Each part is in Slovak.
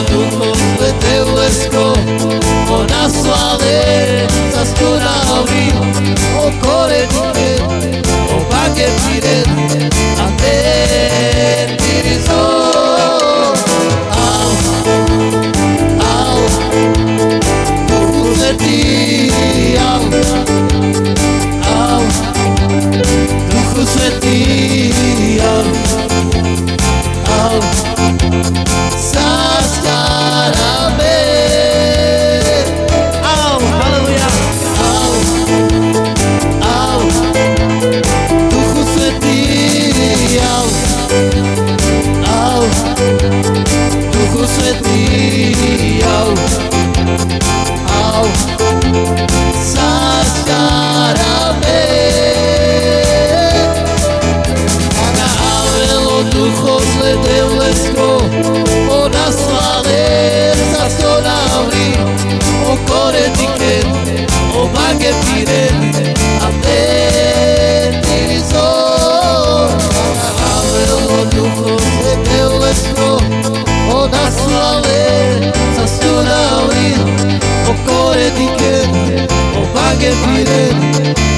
ducho Sväté lesko, ona sláve sa skonali, o korenike, o pake piren, a ten tirizor. Au, duchu Svätý, au, duchu Svätý, au. Ona sláve sa skonali, o korenike, o pake piren, a ten tirizor. Avelo ducho Sväté lesko, ona sláve sa skonali, o korenike, o pake piren,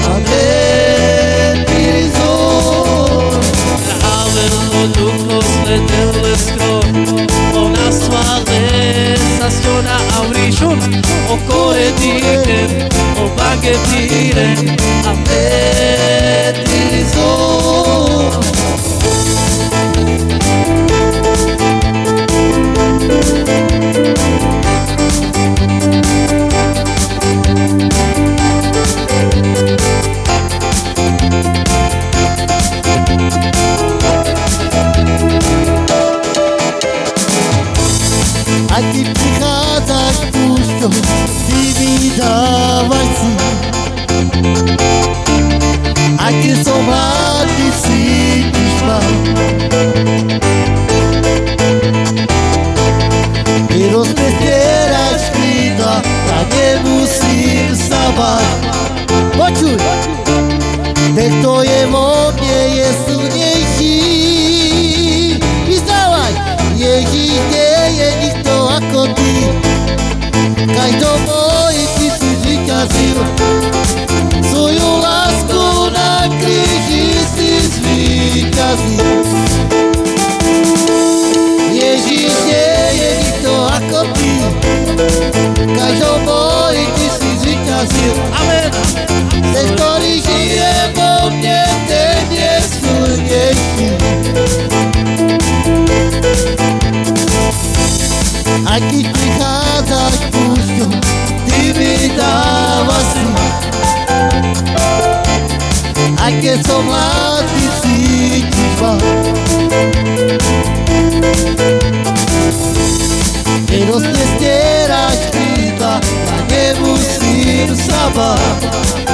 a ten tirizor. Avelo ducho Sväté lesko, ona sláve sa sťona a uríšun, o korenike, o pake piren, a ten tirizor. A keď prichádzaš púšťou, ty mi dávaj si. A keď som rád, ty cítiš ma. Ty rozprestieráš krídla, ja nemusím sa báť. Počuj, ten, kto je vo mne, je silnejší. Vyznávaj, Ježíš nie je nikto ako ty. Každom boji ty si zvíťazil, svoju lásku na kríži si zvíťazil. Ježíš nie je nikto ako ty, každom boji ty si zvíťazil. Amen. Ten, ktorý žije vo mne, ten je silnejší. A keď prichádzaš púšťou, ty mi dávaš si. A keď som mladý, ty cítiš ma. Keď rozprestieráš krídla, ja nemusím sa báť.